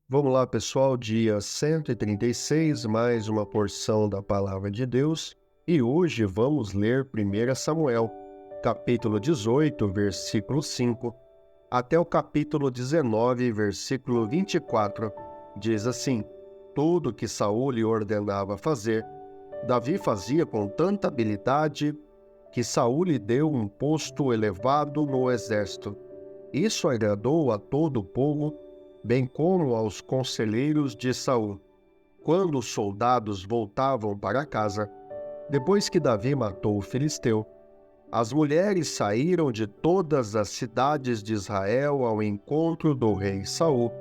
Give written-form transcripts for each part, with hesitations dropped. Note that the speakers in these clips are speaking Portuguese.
Vamos lá, pessoal, dia 136, mais uma porção da Palavra de Deus. E hoje vamos ler 1 Samuel, capítulo 18, versículo 5, até o capítulo 19, versículo 24. Diz assim: Tudo que Saul lhe ordenava fazer, Davi fazia com tanta habilidade que Saul lhe deu um posto elevado no exército. Isso agradou a todo o povo, bem como aos conselheiros de Saul. Quando os soldados voltavam para casa, depois que Davi matou o filisteu, as mulheres saíram de todas as cidades de Israel ao encontro do rei Saul,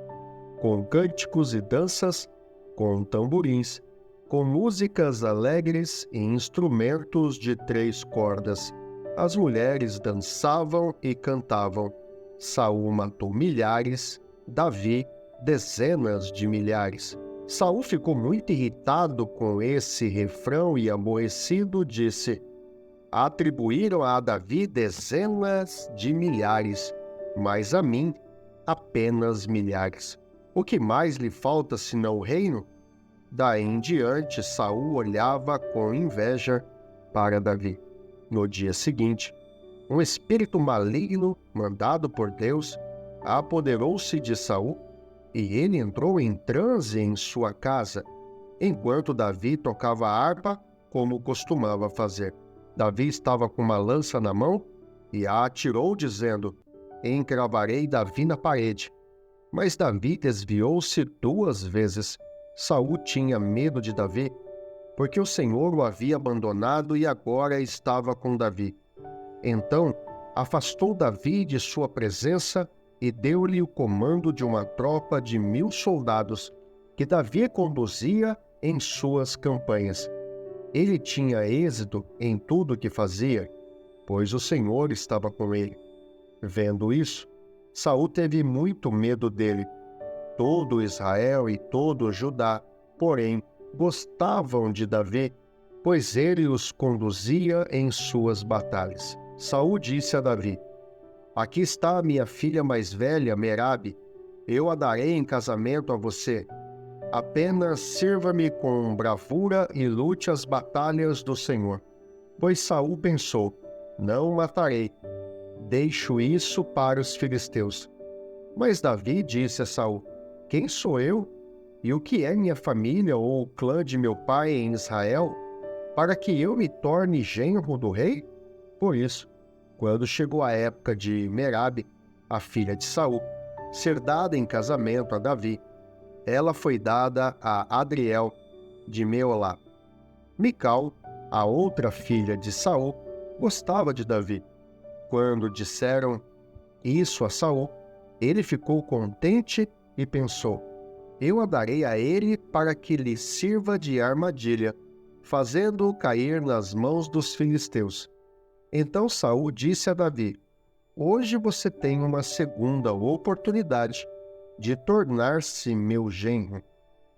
com cânticos e danças, com tamborins, com músicas alegres e instrumentos de 3 cordas. As mulheres dançavam e cantavam. Saul matou milhares, Davi dezenas de milhares. Saul ficou muito irritado com esse refrão e, aborrecido, disse: Atribuíram a Davi dezenas de milhares, mas a mim apenas milhares. O que mais lhe falta senão o reino? Daí em diante, Saul olhava com inveja para Davi. No dia seguinte, um espírito maligno, mandado por Deus, apoderou-se de Saul, e ele entrou em transe em sua casa, enquanto Davi tocava a harpa, como costumava fazer. Davi estava com uma lança na mão e a atirou, dizendo: Encravarei Davi na parede. Mas Davi desviou-se 2 vezes. Saul tinha medo de Davi, porque o Senhor o havia abandonado e agora estava com Davi. Então afastou Davi de sua presença e deu-lhe o comando de uma tropa de 1000 soldados, que Davi conduzia em suas campanhas. Ele tinha êxito em tudo o que fazia, pois o Senhor estava com ele. Vendo isso, Saul teve muito medo dele. Todo Israel e todo Judá, porém, gostavam de Davi, pois ele os conduzia em suas batalhas. Saul disse a Davi: Aqui está a minha filha mais velha, Merabe. Eu a darei em casamento a você. Apenas sirva-me com bravura e lute as batalhas do Senhor. Pois Saul pensou: Não matarei. Deixo isso para os filisteus. Mas Davi disse a Saul: Quem sou eu? E o que é minha família ou o clã de meu pai em Israel, para que eu me torne genro do rei? Por isso, quando chegou a época de Merabe, a filha de Saul, ser dada em casamento a Davi, ela foi dada a Adriel de Meolá. Mical, a outra filha de Saul, gostava de Davi. Quando disseram isso a Saul, ele ficou contente e pensou: Eu a darei a ele para que lhe sirva de armadilha, fazendo-o cair nas mãos dos filisteus. Então Saul disse a Davi: Hoje você tem uma segunda oportunidade de tornar-se meu genro.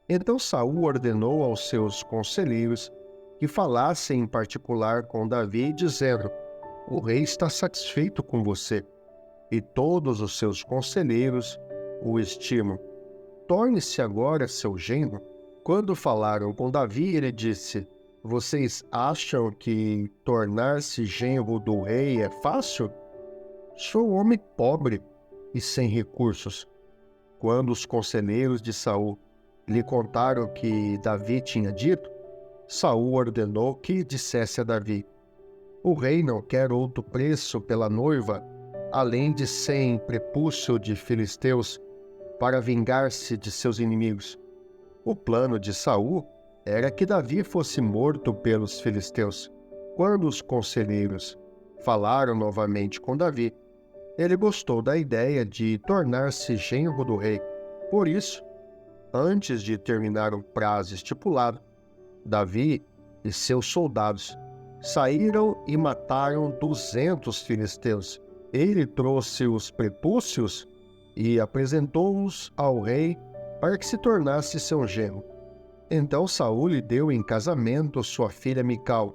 Então Saul ordenou aos seus conselheiros que falassem em particular com Davi, dizendo: O rei está satisfeito com você, e todos os seus conselheiros o estimam. Torne-se agora seu genro. Quando falaram com Davi, ele disse: Vocês acham que tornar-se genro do rei é fácil? Sou um homem pobre e sem recursos. Quando os conselheiros de Saul lhe contaram o que Davi tinha dito, Saul ordenou que dissesse a Davi: O rei não quer outro preço pela noiva, além de 100 prepúcio de filisteus, para vingar-se de seus inimigos. O plano de Saul era que Davi fosse morto pelos filisteus. Quando os conselheiros falaram novamente com Davi, ele gostou da ideia de tornar-se genro do rei. Por isso, antes de terminar o prazo estipulado, Davi e seus soldados saíram e mataram 200 filisteus. Ele trouxe os prepúcios e apresentou-os ao rei para que se tornasse seu genro. Então Saul lhe deu em casamento sua filha Mical.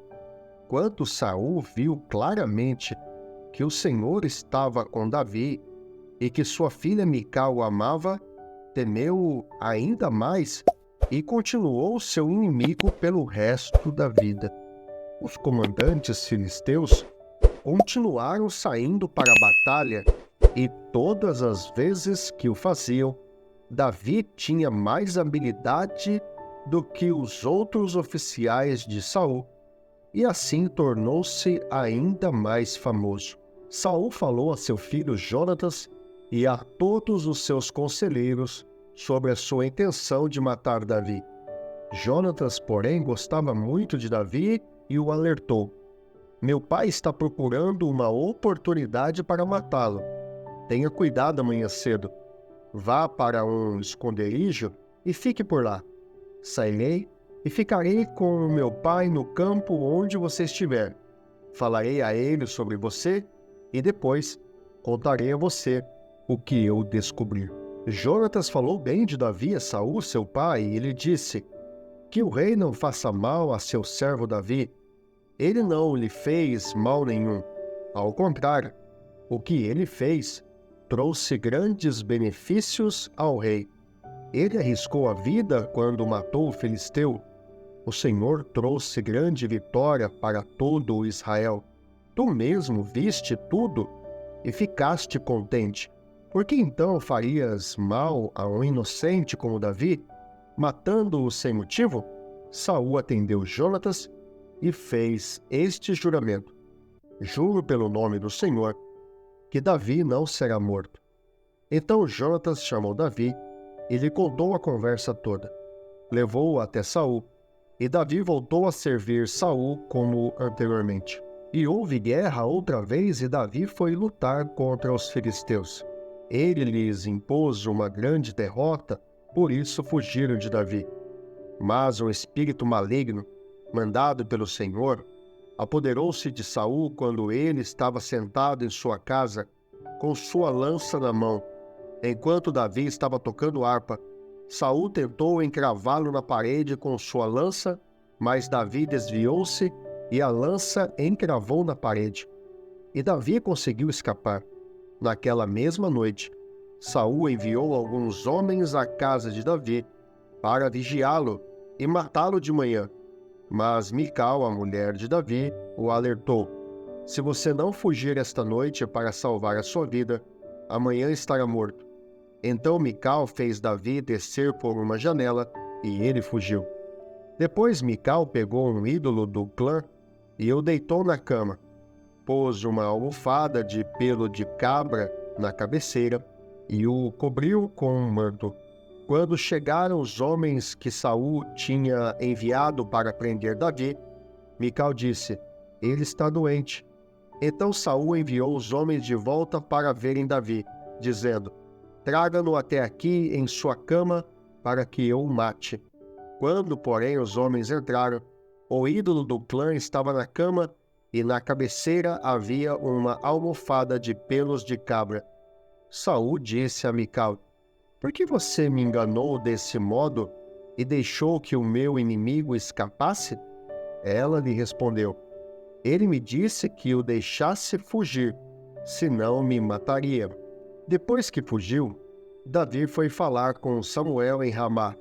Quando Saul viu claramente que o Senhor estava com Davi e que sua filha Mical o amava, temeu ainda mais e continuou seu inimigo pelo resto da vida. Os comandantes filisteus continuaram saindo para a batalha e todas as vezes que o faziam, Davi tinha mais habilidade do que os outros oficiais de Saul, e assim tornou-se ainda mais famoso. Saul falou a seu filho Jonatas e a todos os seus conselheiros sobre a sua intenção de matar Davi. Jonatas, porém, gostava muito de Davi e o alertou: meu pai está procurando uma oportunidade para matá-lo. Tenha cuidado amanhã cedo. Vá para um esconderijo e fique por lá. Sairei e ficarei com meu pai no campo onde você estiver. Falarei a ele sobre você e depois contarei a você o que eu descobrir. Jonatas falou bem de Davi a Saul, seu pai, e ele disse: que o rei não faça mal a seu servo Davi. Ele não lhe fez mal nenhum. Ao contrário, o que ele fez trouxe grandes benefícios ao rei. Ele arriscou a vida quando matou o filisteu. O Senhor trouxe grande vitória para todo o Israel. Tu mesmo viste tudo e ficaste contente. Por que então farias mal a um inocente como Davi, matando-o sem motivo? Saul atendeu Jonatas e fez este juramento: juro pelo nome do Senhor que Davi não será morto. Então Jonatas chamou Davi e lhe contou a conversa toda. Levou-o até Saul, e Davi voltou a servir Saul como anteriormente. E houve guerra outra vez, e Davi foi lutar contra os filisteus. Ele lhes impôs uma grande derrota, por isso fugiram de Davi. Mas um espírito maligno, mandado pelo Senhor, apoderou-se de Saul quando ele estava sentado em sua casa, com sua lança na mão. Enquanto Davi estava tocando harpa, Saul tentou encravá-lo na parede com sua lança, mas Davi desviou-se e a lança encravou na parede. E Davi conseguiu escapar. Naquela mesma noite, Saul enviou alguns homens à casa de Davi para vigiá-lo e matá-lo de manhã. Mas Mical, a mulher de Davi, o alertou: se você não fugir esta noite para salvar a sua vida, amanhã estará morto. Então Mical fez Davi descer por uma janela e ele fugiu. Depois Mical pegou um ídolo do clã e o deitou na cama. Pôs uma almofada de pelo de cabra na cabeceira e o cobriu com um manto. Quando chegaram os homens que Saul tinha enviado para prender Davi, Mical disse: ele está doente. Então Saul enviou os homens de volta para verem Davi, dizendo: traga-no até aqui em sua cama para que eu o mate. Quando, porém, os homens entraram, o ídolo do clã estava na cama e na cabeceira havia uma almofada de pelos de cabra. Saul disse a Mical: por que você me enganou desse modo e deixou que o meu inimigo escapasse? Ela lhe respondeu: ele me disse que o deixasse fugir, senão me mataria. Depois que fugiu, Davi foi falar com Samuel em Ramá.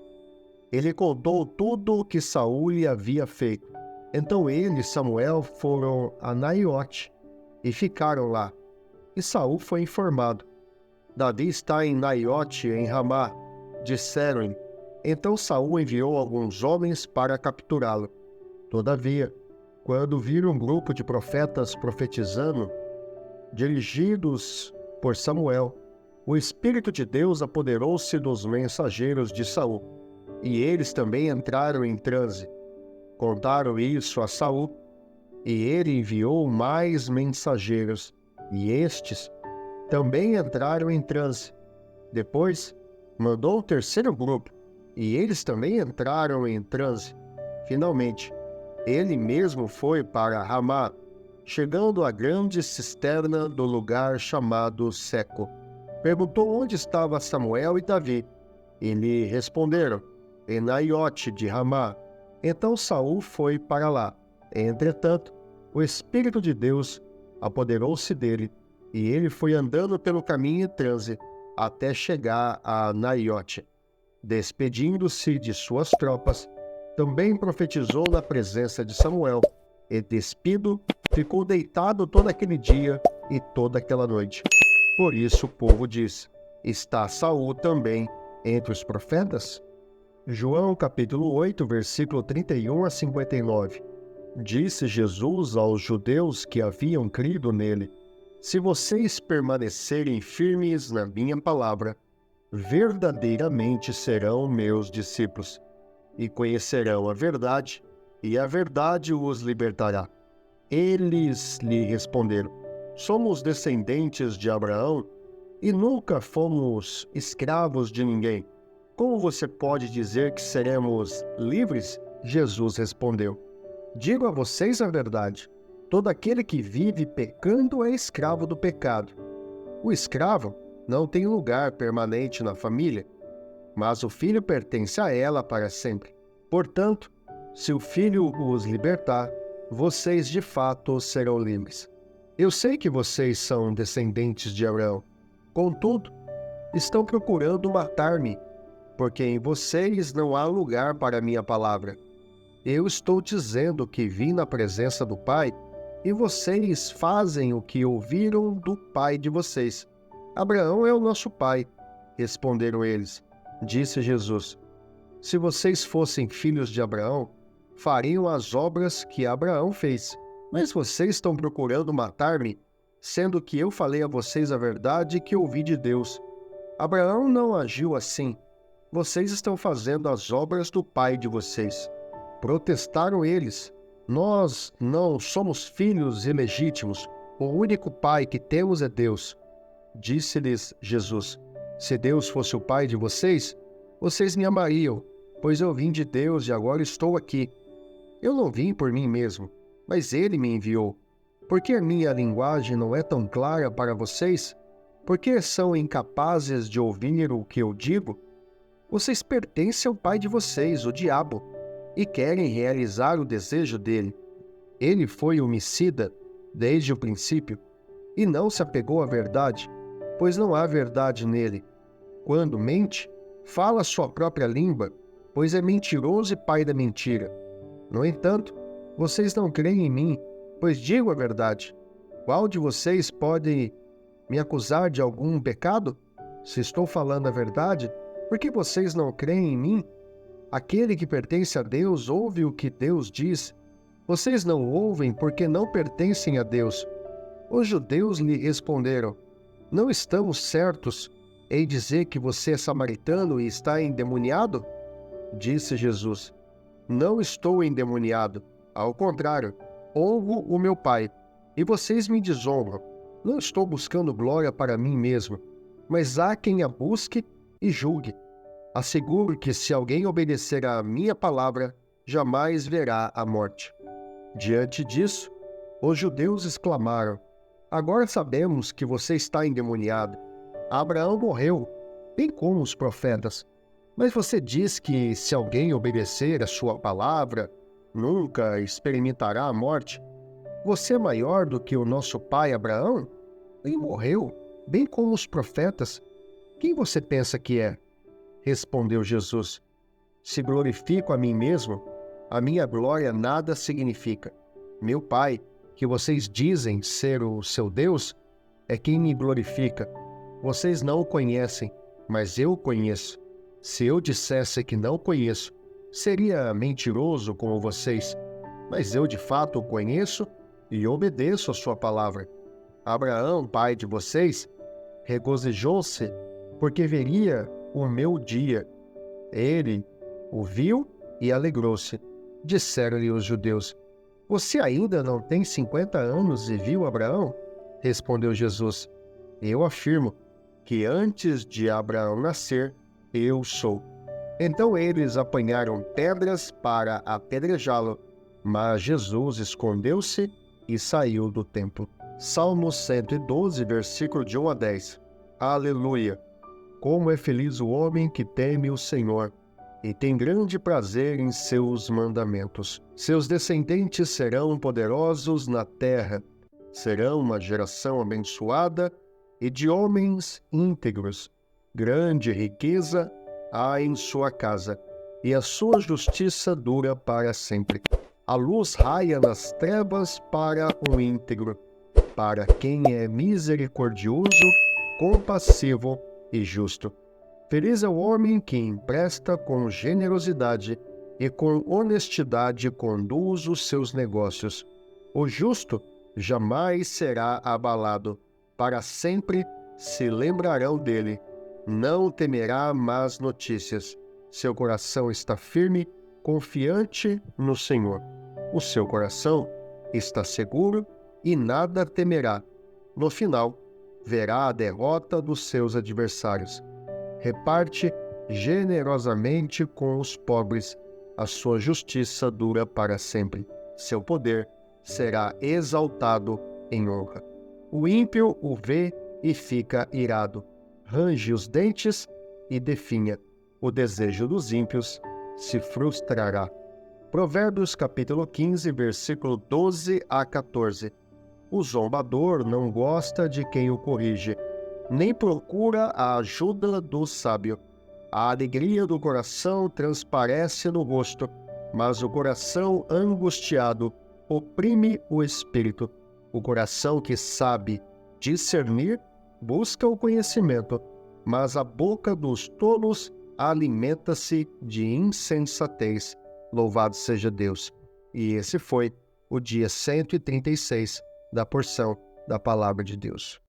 Ele contou tudo o que Saul lhe havia feito. Então ele e Samuel foram a Naiote e ficaram lá. E Saul foi informado: Davi está em Naiote, em Ramá. Disseram-lhe. Então Saul enviou alguns homens para capturá-lo. Todavia, quando viram um grupo de profetas profetizando, dirigidos por Samuel, o Espírito de Deus apoderou-se dos mensageiros de Saul, e eles também entraram em transe. Contaram isso a Saul, e ele enviou mais mensageiros, e estes também entraram em transe. Depois, mandou o terceiro grupo, e eles também entraram em transe. Finalmente, ele mesmo foi para Ramá, chegando à grande cisterna do lugar chamado Seco. Perguntou onde estava Samuel e Davi. E lhe responderam: em Naiote de Ramá. Então Saul foi para lá. Entretanto, o Espírito de Deus apoderou-se dele, e ele foi andando pelo caminho em transe, até chegar a Naiote. Despedindo-se de suas tropas, também profetizou na presença de Samuel, e despido, ficou deitado todo aquele dia e toda aquela noite. Por isso o povo diz: está Saul também entre os profetas? João capítulo 8, versículo 31 a 59. Disse Jesus aos judeus que haviam crido nele: se vocês permanecerem firmes na minha palavra, verdadeiramente serão meus discípulos, e conhecerão a verdade, e a verdade os libertará. Eles lhe responderam: somos descendentes de Abraão e nunca fomos escravos de ninguém. Como você pode dizer que seremos livres? Jesus respondeu: digo a vocês a verdade. Todo aquele que vive pecando é escravo do pecado. O escravo não tem lugar permanente na família, mas o filho pertence a ela para sempre. Portanto, se o filho os libertar, vocês de fato serão livres. Eu sei que vocês são descendentes de Abraão. Contudo, estão procurando matar-me, porque em vocês não há lugar para a minha palavra. Eu estou dizendo que vim na presença do Pai, e vocês fazem o que ouviram do pai de vocês. Abraão é o nosso pai, responderam eles. Disse Jesus: se vocês fossem filhos de Abraão, fariam as obras que Abraão fez. Mas vocês estão procurando matar-me, sendo que eu falei a vocês a verdade que ouvi de Deus. Abraão não agiu assim. Vocês estão fazendo as obras do pai de vocês. Protestaram eles: nós não somos filhos ilegítimos. O único pai que temos é Deus. Disse-lhes Jesus: se Deus fosse o pai de vocês, vocês me amariam, pois eu vim de Deus e agora estou aqui. Eu não vim por mim mesmo, mas ele me enviou. Por que a minha linguagem não é tão clara para vocês? Por que são incapazes de ouvir o que eu digo? Vocês pertencem ao pai de vocês, o diabo, e querem realizar o desejo dele. Ele foi homicida desde o princípio e não se apegou à verdade, pois não há verdade nele. Quando mente, fala sua própria língua, pois é mentiroso e pai da mentira. No entanto, vocês não creem em mim, pois digo a verdade. Qual de vocês pode me acusar de algum pecado? Se estou falando a verdade, por que vocês não creem em mim? Aquele que pertence a Deus ouve o que Deus diz. Vocês não ouvem porque não pertencem a Deus. Os judeus lhe responderam: não estamos certos em dizer que você é samaritano e está endemoniado? Disse Jesus: não estou endemoniado. Ao contrário, honro o meu Pai, e vocês me desonram. Não estou buscando glória para mim mesmo, mas há quem a busque e julgue. Asseguro que se alguém obedecer à minha palavra, jamais verá a morte. Diante disso, os judeus exclamaram: agora sabemos que você está endemoniado. Abraão morreu, bem como os profetas. Mas você diz que se alguém obedecer à sua palavra, nunca experimentará a morte. Você é maior do que o nosso pai Abraão? Ele morreu, bem como os profetas. Quem você pensa que é? Respondeu Jesus: se glorifico a mim mesmo, a minha glória nada significa. Meu Pai, que vocês dizem ser o seu Deus, é quem me glorifica. Vocês não o conhecem, mas eu o conheço. Se eu dissesse que não conheço, seria mentiroso como vocês, mas eu de fato o conheço e obedeço a sua palavra. Abraão, pai de vocês, regozijou-se porque veria o meu dia. Ele o viu e alegrou-se. Disseram-lhe os judeus: você ainda não tem 50 anos e viu Abraão? Respondeu Jesus: eu afirmo que antes de Abraão nascer, eu sou. Então eles apanharam pedras para apedrejá-lo, mas Jesus escondeu-se e saiu do templo. Salmo 112, versículo de 1 a 10. Aleluia! Como é feliz o homem que teme o Senhor e tem grande prazer em seus mandamentos. Seus descendentes serão poderosos na terra, serão uma geração abençoada e de homens íntegros. grande riqueza há em sua casa, e a sua justiça dura para sempre. A luz raia nas trevas para o íntegro, para quem é misericordioso, compassivo e justo. Feliz é o homem que empresta com generosidade e com honestidade conduz os seus negócios. O justo jamais será abalado, para sempre se lembrarão dele. Não temerá más notícias. Seu coração está firme, confiante no Senhor. O seu coração está seguro e nada temerá. No final, verá a derrota dos seus adversários. Reparte generosamente com os pobres. A sua justiça dura para sempre. Seu poder será exaltado em honra. O ímpio o vê e fica irado. Range os dentes e definha. O desejo dos ímpios se frustrará. Provérbios capítulo 15, versículo 12 a 14. O zombador não gosta de quem o corrige, nem procura a ajuda do sábio. A alegria do coração transparece no rosto, mas o coração angustiado oprime o espírito. O coração que sabe discernir busca o conhecimento, mas a boca dos tolos alimenta-se de insensatez. Louvado seja Deus! E esse foi o dia 136 da porção da Palavra de Deus.